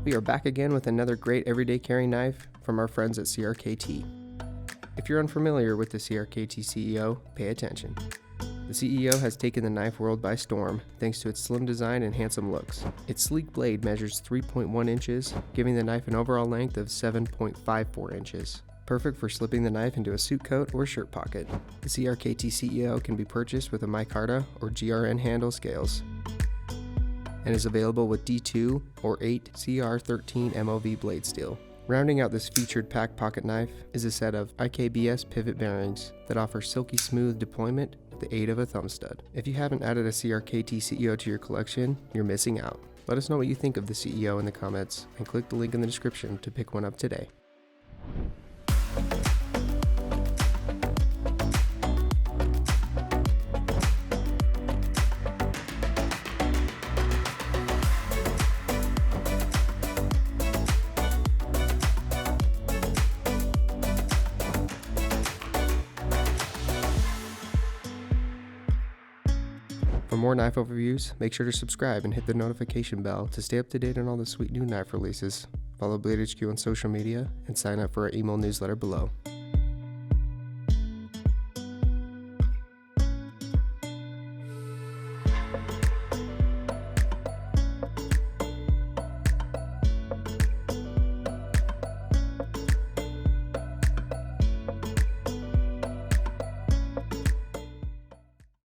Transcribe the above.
We are back again with another great everyday carry knife from our friends at CRKT. If you're unfamiliar with the CRKT CEO, pay attention. The CEO has taken the knife world by storm thanks to its slim design and handsome looks. Its sleek blade measures 3.1 inches, giving the knife an overall length of 7.54 inches. Perfect for slipping the knife into a suit coat or shirt pocket. The CRKT CEO can be purchased with a micarta or GRN handle scales and is available with D2 or 8 CR13 MOV blade steel. Rounding out this featured pack pocket knife is a set of IKBS pivot bearings that offer silky smooth deployment with the aid of a thumb stud. If you haven't added a CRKT CEO to your collection, you're missing out. Let us know what you think of the CEO in the comments and click the link in the description to pick one up today. For more knife overviews, make sure to subscribe and hit the notification bell to stay up to date on all the sweet new knife releases. Follow Blade HQ on social media and sign up for our email newsletter below.